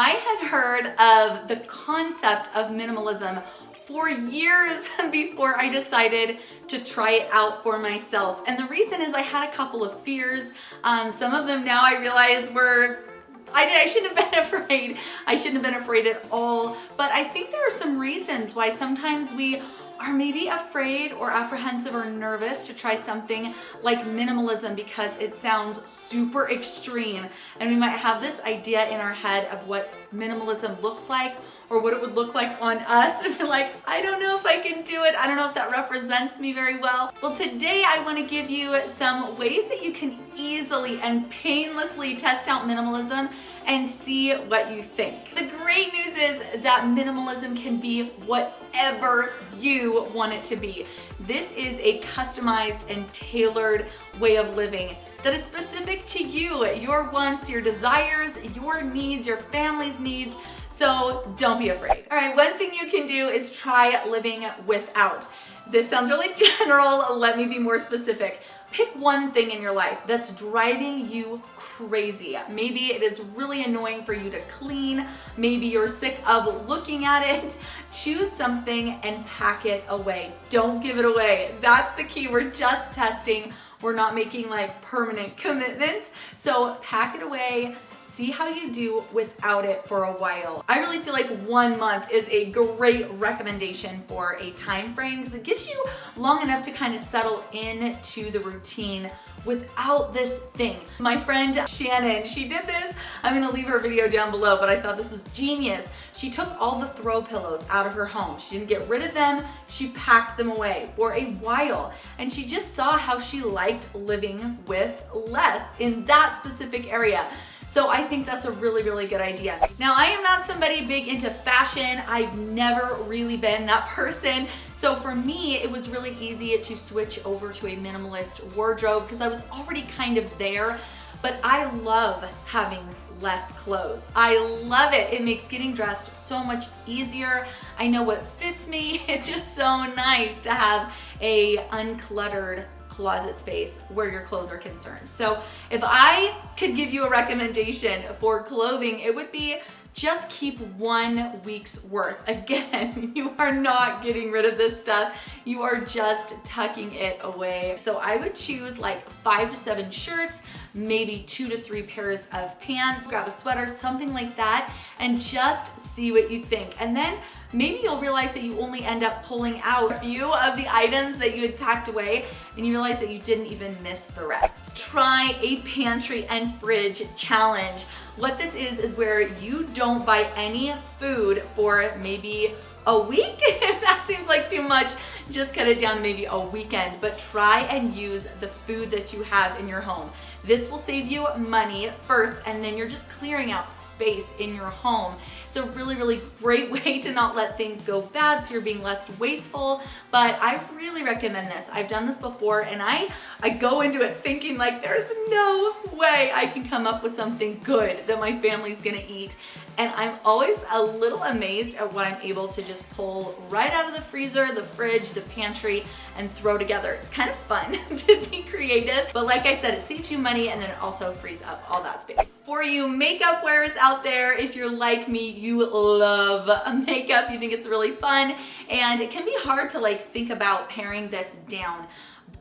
I had heard of the concept of minimalism for years before I decided to try it out for myself. And the reason is I had a couple of fears. Some of them now I realize were I shouldn't have been afraid. I shouldn't have been afraid at all. But I think there are some reasons why sometimes we are maybe afraid or apprehensive or nervous to try something like minimalism because it sounds super extreme, and we might have this idea in our head of what minimalism looks like or what it would look like on us, and we're like, I don't know if I can do it. I don't know if that represents me very well. Well, today I want to give you some ways that you can easily and painlessly test out minimalism and see what you think. The great news is that minimalism can be whatever you want it to be. This is a customized and tailored way of living that is specific to you, your wants, your desires, your needs, your family's needs. So don't be afraid. All right, one thing you can do is try living without. This sounds really general. Let me be more specific. Pick one thing in your life that's driving you crazy. Maybe it is really annoying for you to clean. Maybe you're sick of looking at it. Choose something and pack it away. Don't give it away. That's the key. We're just testing. We're not making like permanent commitments. So pack it away. See how you do without it for a while. I really feel like 1 month is a great recommendation for a time frame because it gives you long enough to kind of settle into the routine without this thing. My friend Shannon, she did this. I'm gonna leave her video down below, but I thought this was genius. She took all the throw pillows out of her home. She didn't get rid of them. She packed them away for a while, and she just saw how she liked living with less in that specific area. So I think that's a really, really good idea. Now, I am not somebody big into fashion. I've never really been that person. So for me, it was really easy to switch over to a minimalist wardrobe because I was already kind of there, but I love having less clothes. I love it. It makes getting dressed so much easier. I know what fits me. It's just so nice to have a uncluttered closet space where your clothes are concerned. So if I could give you a recommendation for clothing, it would be just keep 1 week's worth. Again, you are not getting rid of this stuff. You are just tucking it away. So I would choose like 5 to 7 shirts, maybe 2 to 3 pairs of pants, grab a sweater, something like that, and just see what you think. And then maybe you'll realize that you only end up pulling out a few of the items that you had packed away, and you realize that you didn't even miss the rest. Try a pantry and fridge challenge. What this is where you don't buy any food for maybe a week. If that seems like too much, just cut it down to maybe a weekend, but try and use the food that you have in your home. This will save you money first, and then you're just clearing out space in your home. It's a really, really great way to not let things go bad, so you're being less wasteful, but I really recommend this. I've done this before, and I go into it thinking like there's no way I can come up with something good that my family's gonna eat. And I'm always a little amazed at what I'm able to just pull right out of the freezer, the fridge, the pantry, and throw together. It's kind of fun to be creative, but like I said, it saves you money and then it also frees up all that space. For you makeup wearers out there, if you're like me, you love makeup, you think it's really fun, and it can be hard to like think about paring this down,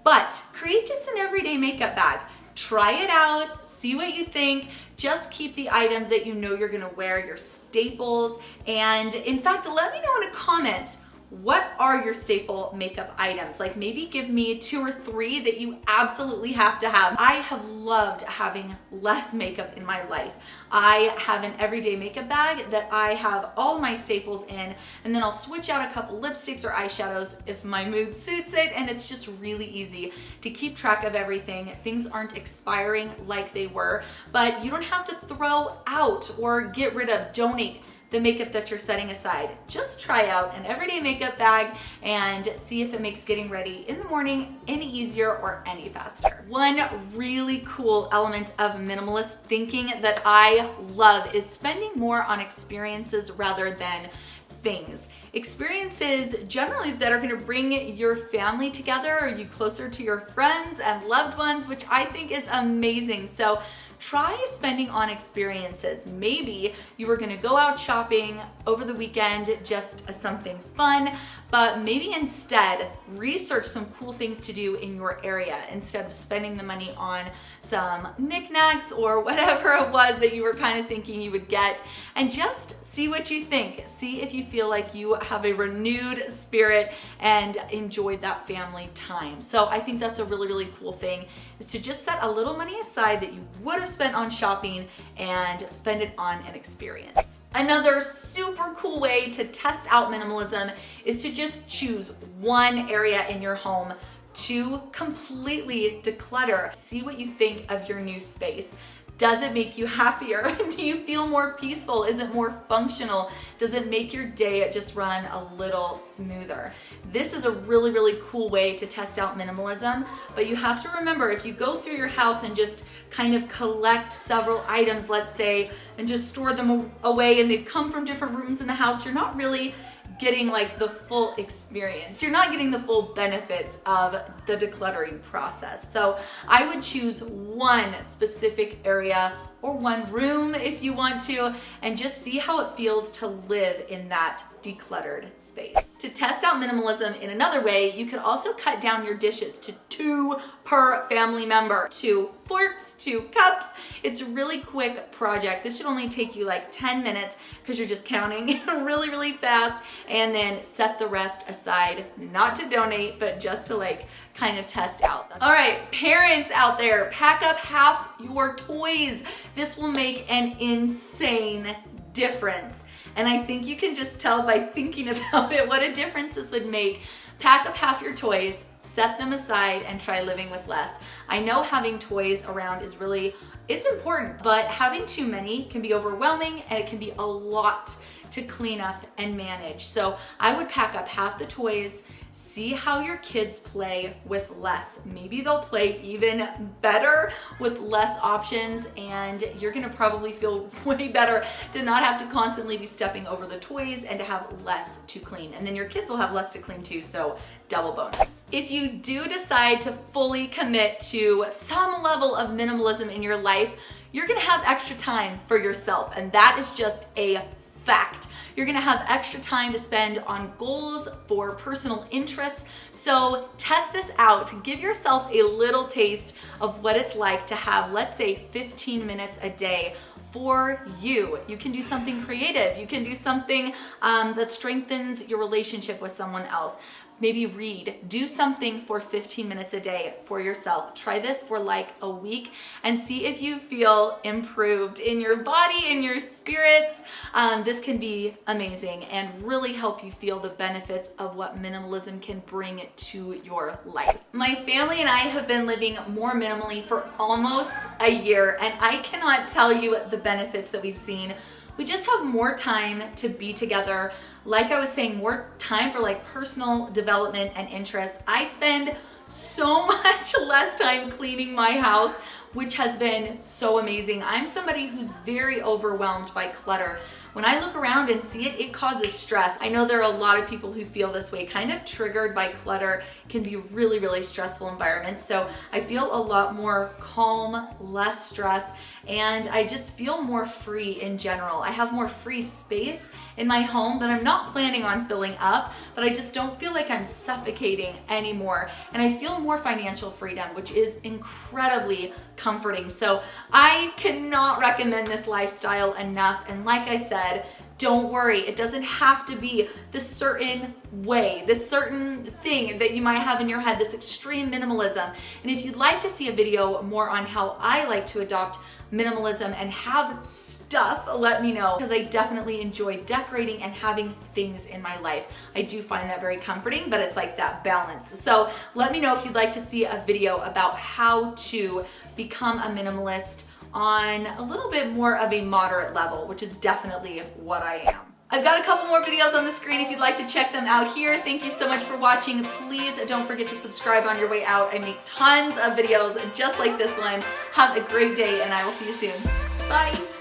but create just an everyday makeup bag. Try it out, see what you think. Just keep the items that you know you're gonna wear, your staples, and in fact, let me know in a comment, what are your staple makeup items? Like maybe give me 2 or 3 that you absolutely have to have. I have loved having less makeup in my life. I have an everyday makeup bag that I have all my staples in, and then I'll switch out a couple lipsticks or eyeshadows if my mood suits it, and it's just really easy to keep track of everything. Things aren't expiring like they were, but you don't have to throw out or get rid of, donate the makeup that you're setting aside. Just try out an everyday makeup bag and see if it makes getting ready in the morning any easier or any faster. One really cool element of minimalist thinking that I love is spending more on experiences rather than things. Experiences generally that are going to bring your family together or you closer to your friends and loved ones, which I think is amazing. So try spending on experiences. Maybe you were gonna go out shopping over the weekend just as something fun, but maybe instead research some cool things to do in your area instead of spending the money on some knickknacks or whatever it was that you were kind of thinking you would get, and just see what you think. See if you feel like you have a renewed spirit and enjoyed that family time. So I think that's a really, really cool thing, is to just set a little money aside that you would have spent on shopping and spend it on an experience. Another super cool way to test out minimalism is to just choose one area in your home to completely declutter. See what you think of your new space. Does it make you happier? Do you feel more peaceful? Is it more functional? Does it make your day just run a little smoother? This is a really, really cool way to test out minimalism, but you have to remember, if you go through your house and just kind of collect several items, let's say, and just store them away, and they've come from different rooms in the house, you're not really getting like the full experience. You're not getting the full benefits of the decluttering process. So I would choose one specific area or one room if you want to, and just see how it feels to live in that decluttered space. To test out minimalism in another way, you could also cut down your dishes to 2 per family member. 2 forks, 2 cups. It's a really quick project. This should only take you like 10 minutes because you're just counting really, really fast, and then set the rest aside, not to donate, but just to like kind of test out. All right, parents out there, pack up half your toys. This will make an insane difference. And I think you can just tell by thinking about it what a difference this would make. Pack up half your toys, set them aside, and try living with less. I know having toys around is really, it's important, but having too many can be overwhelming, and it can be a lot to clean up and manage. So I would pack up half the toys, see how your kids play with less. Maybe they'll play even better with less options, and you're gonna probably feel way better to not have to constantly be stepping over the toys and to have less to clean. And then your kids will have less to clean too, so double bonus. If you do decide to fully commit to some level of minimalism in your life, you're gonna have extra time for yourself, and that is just a fact. You're gonna have extra time to spend on goals for personal interests. So test this out. Give yourself a little taste of what it's like to have, let's say, 15 minutes a day for you. You can do something creative. You can do something that strengthens your relationship with someone else. Maybe read, do something for 15 minutes a day for yourself. Try this for like a week and see if you feel improved in your body, in your spirits. This can be amazing and really help you feel the benefits of what minimalism can bring to your life. My family and I have been living more minimally for almost a year, and I cannot tell you the benefits that we've seen. We just have more time to be together. Like I was saying, more time for like personal development and interests. I spend so much less time cleaning my house, which has been so amazing. I'm somebody who's very overwhelmed by clutter. When I look around and see it, it causes stress. I know there are a lot of people who feel this way, kind of triggered by clutter. It can be really, really stressful environment. So I feel a lot more calm, less stress, and I just feel more free in general. I have more free space in my home that I'm not planning on filling up, but I just don't feel like I'm suffocating anymore. And I feel more financial freedom, which is incredibly comforting. So I cannot recommend this lifestyle enough. And like I said, don't worry, it doesn't have to be this certain way, this certain thing that you might have in your head, this extreme minimalism. And if you'd like to see a video more on how I like to adopt minimalism and have stuff, let me know, because I definitely enjoy decorating and having things in my life. I do find that very comforting, but it's like that balance. So let me know if you'd like to see a video about how to become a minimalist on a little bit more of a moderate level, which is definitely what I am. I've got a couple more videos on the screen if you'd like to check them out here. Thank you so much for watching. Please don't forget to subscribe on your way out. I make tons of videos just like this one. Have a great day, and I will see you soon. Bye.